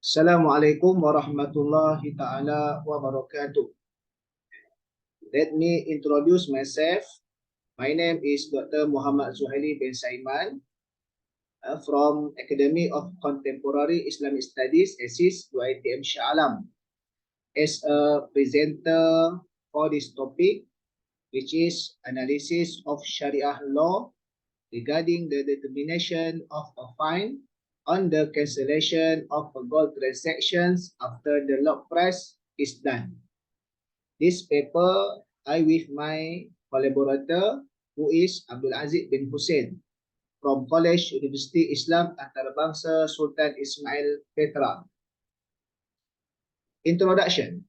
Assalamualaikum warahmatullahi ta'ala wabarakatuh. Let me introduce myself. My name is Dr. Muhammad Zuhaili bin Saiman from Academy of Contemporary Islamic Studies, ASIS, IITM Shah Alam, as a presenter for this topic, which is analysis of Shariah law regarding the determination of a fine on the cancellation of gold transactions after the lock price is done. This paper, I with my collaborator, who is Abdul Aziz bin Hussein from College University Islam Antarabangsa Sultan Ismail Petra. Introduction.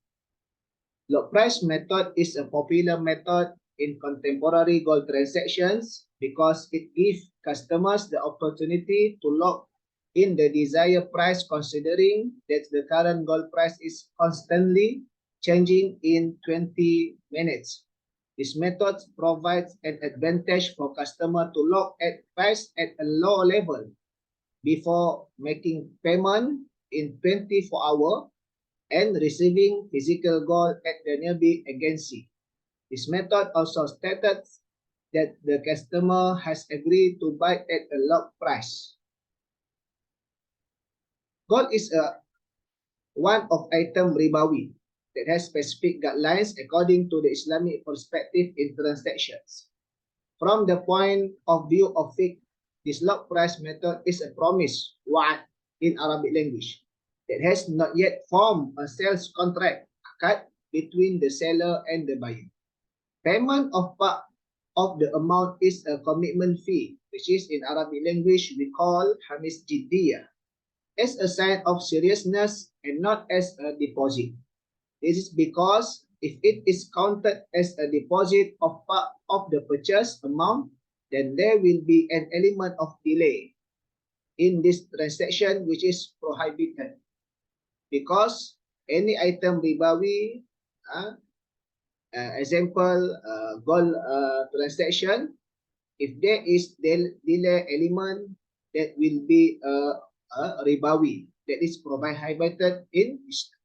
Lock price method is a popular method in contemporary gold transactions because it gives customers the opportunity to lock in the desired price, considering that the current gold price is constantly changing in 20 minutes. This method provides an advantage for customer to lock at price at a low level before making payment in 24 hours and receiving physical gold at the nearby agency. This method also stated that the customer has agreed to buy at a lock price. Gold is a one of item ribawi that has specific guidelines according to the Islamic perspective in transactions. From the point of view of fiqh, this lock price method is a promise, wa'ad in Arabic language, that has not yet formed a sales contract akad between the seller and the buyer. Payment of part of the amount is a commitment fee, which is in Arabic language we call hamis jiddiyah, as a sign of seriousness and not as a deposit. This is because if it is counted as a deposit of part of the purchase amount, then there will be an element of delay in this transaction which is prohibited. Because any item ribawi, example gold transaction, if there is delay element, that will be a ribawi that is prohibited in Islam.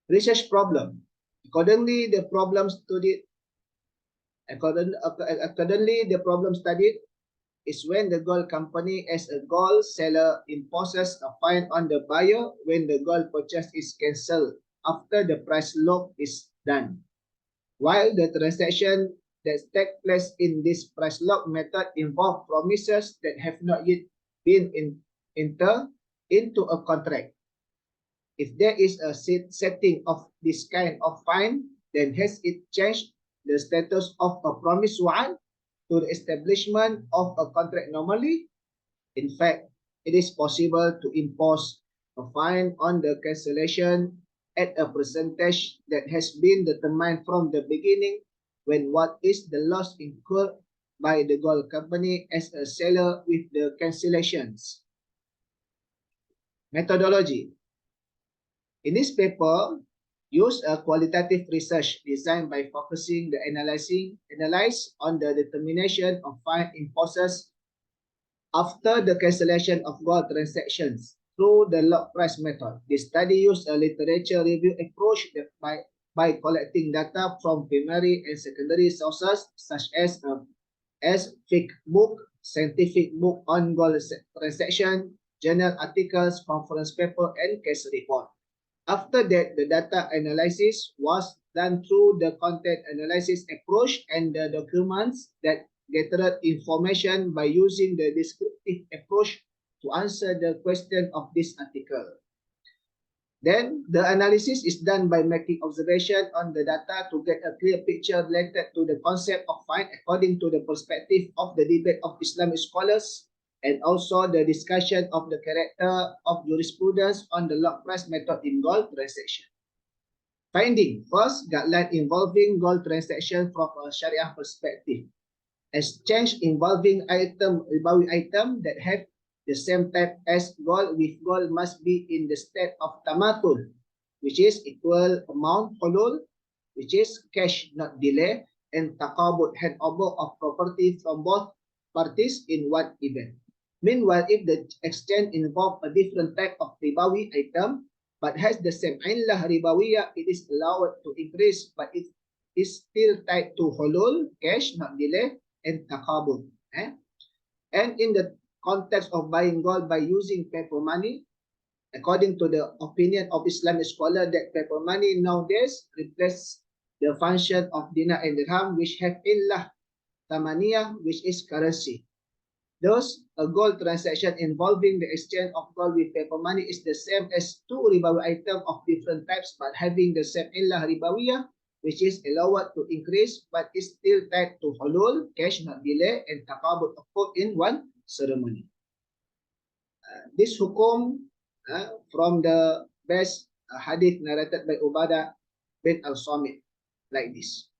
Research problem. Accordingly, the problem studied is when the gold company as a gold seller imposes a fine on the buyer when the gold purchase is cancelled after the price lock is done. While the transaction that takes place in this price lock method involve promises that have not yet been entered into a contract. If there is a setting of this kind of fine, then has it changed the status of a promised one to the establishment of a contract normally? In fact, it is possible to impose a fine on the cancellation at a percentage that has been determined from the beginning when what is the loss incurred by the gold company as a seller with the cancellations. Methodology. In this paper, use a qualitative research designed by focusing the analyze on the determination of fine imposes after the cancellation of gold transactions through the lock price method. This study used a literature review approach by collecting data from primary and secondary sources such as fiqh book, scientific book on gold transaction, journal articles, conference paper, and case report. After that, the data analysis was done through the content analysis approach and the documents that gathered information by using the descriptive approach to answer the question of this article. Then, the analysis is done by making observation on the data to get a clear picture related to the concept of fine according to the perspective of the debate of Islamic scholars, and also the discussion of the character of jurisprudence on the lock price method in gold transaction. Finding. First, guideline involving gold transaction from a Shariah perspective. Exchange involving ribawi item that have the same type as gold with gold must be in the state of tamatul, which is equal amount hulul, which is cash not delay, and taqabud handover of property from both parties in one event. Meanwhile, if the exchange involves a different type of ribawi item but has the same illah ribawiyah, it is allowed to increase, but it is still tied to hulul, cash, not delay, and takabur. And in the context of buying gold by using paper money, according to the opinion of Islamic scholar, that paper money nowadays replaces the function of dinar and dirham, which have illah tamaniyah, which is currency. Thus, a gold transaction involving the exchange of gold with paper money is the same as two ribawi items of different types but having the same illah ribawiyah, which is allowed to increase but is still tied to hulul, cash not delay, and takabut occur in one ceremony. This hukum from the best hadith narrated by Ubadah bin al-Samit like this.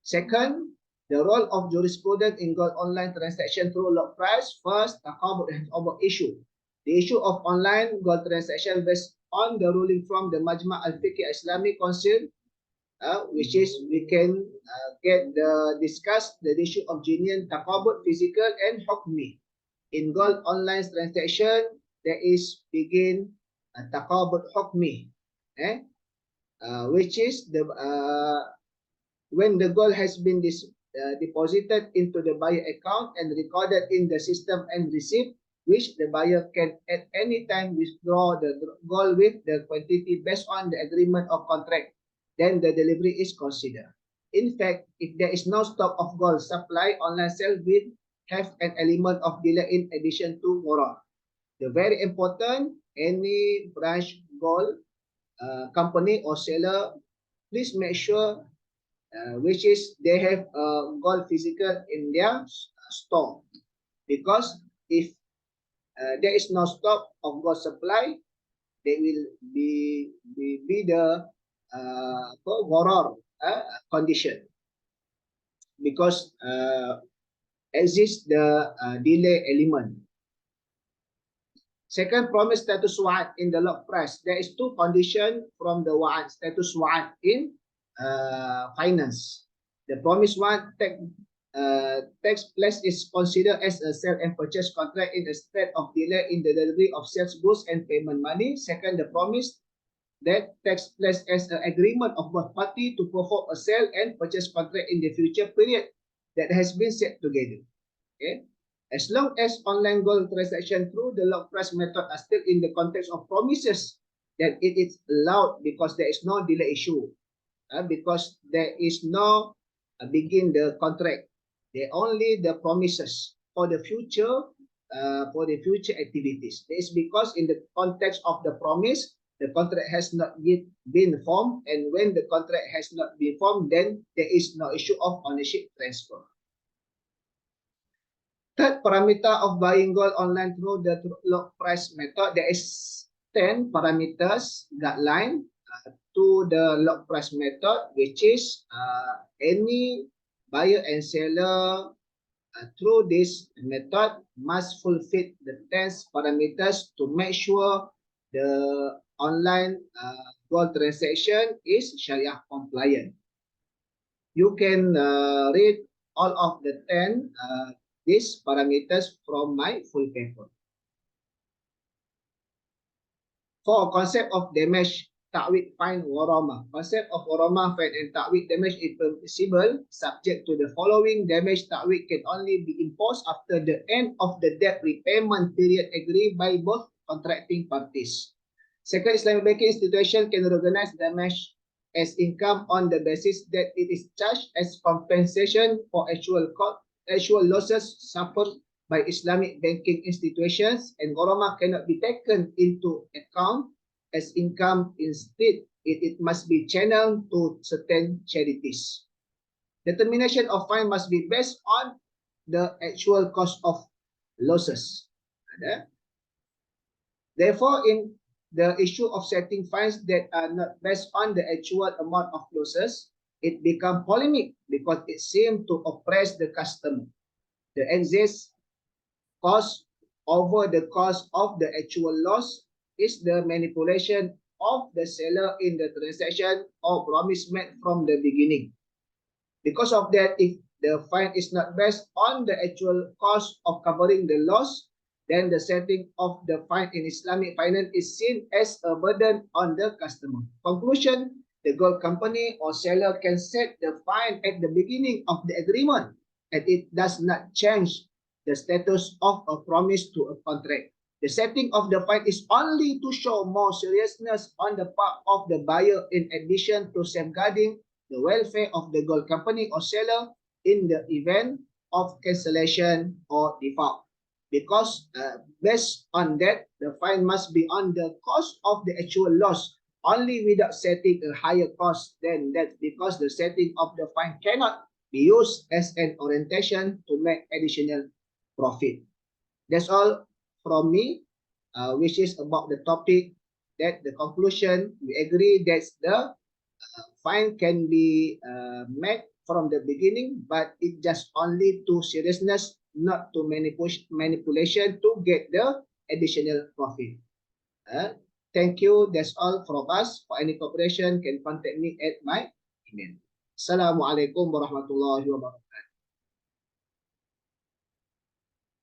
Second, the role of jurisprudence in gold online transaction through lock price. First, takabut and over issue. The issue of online gold transaction based on the ruling from the Majma' al-Fiqh Islamic Council, which is we can discuss the issue of genuine takabut, physical and hukmi. In gold online transaction, there is begin takabut hukmi, which is the when the gold has been deposited into the buyer account and recorded in the system and received, which the buyer can at any time withdraw the gold with the quantity based on the agreement of contract, then the delivery is considered. In fact, if there is no stock of gold supply, online sale will have an element of delay in addition to gharar. The very important, any branch gold company or seller, please make sure which is they have gold physical in their store, because if there is no stock of gold supply, they will be the gharar condition, because exists the delay element. Second, promise status wa'ad in the lock price. There is two conditions from the wa'ad, status wa'ad in finance. The promise one tax place is considered as a sale and purchase contract in the state of delay in the delivery of sales goods and payment money. Second, the promise that takes place as an agreement of both parties to perform a sale and purchase contract in the future period that has been set together. Okay. As long as online gold transaction through the lock price method are still in the context of promises, then it is allowed because there is no delay issue. Because there is no begin the contract, they only the promises for the future activities. This is because in the context of the promise, the contract has not yet been formed, and when the contract has not been formed, then there is no issue of ownership transfer. Third parameter of buying gold online through the lock price method, there is 10 parameters guideline to the lock price method, which is any buyer and seller through this method must fulfill the 10 parameters to make sure the online gold transaction is Shariah compliant. You can read all of the 10 these parameters from my full paper. For concept of damage, ta'wid, fine, warama. Concept of warama, fine, and ta'wid damage is permissible subject to the following. Damage ta'wid can only be imposed after the end of the debt repayment period agreed by both contracting parties. Second, Islamic banking institution can recognize damage as income on the basis that it is charged as compensation for actual losses suffered by Islamic banking institutions, and gharama cannot be taken into account as income. Instead, it must be channeled to certain charities. Determination of fine must be based on the actual cost of losses. Therefore, in the issue of setting fines that are not based on the actual amount of losses, it becomes polemic because it seems to oppress the customer. The excess cost over the cost of the actual loss is the manipulation of the seller in the transaction or promise made from the beginning. Because of that, if the fine is not based on the actual cost of covering the loss, then the setting of the fine in Islamic finance is seen as a burden on the customer. Conclusion, the gold company or seller can set the fine at the beginning of the agreement, and it does not change the status of a promise to a contract. The setting of the fine is only to show more seriousness on the part of the buyer in addition to safeguarding the welfare of the gold company or seller in the event of cancellation or default. Because based on that, the fine must be on the cost of the actual loss only without setting a higher cost than that, because the setting of the fine cannot be used as an orientation to make additional profit. That's all from me, which is about the topic. That the conclusion, we agree that the fine can be made from the beginning, but it just only to seriousness, not to manipulation to get the additional profit. Thank you. That's all from us. For any cooperation, can contact me at my email. Assalamualaikum warahmatullahi wabarakatuh.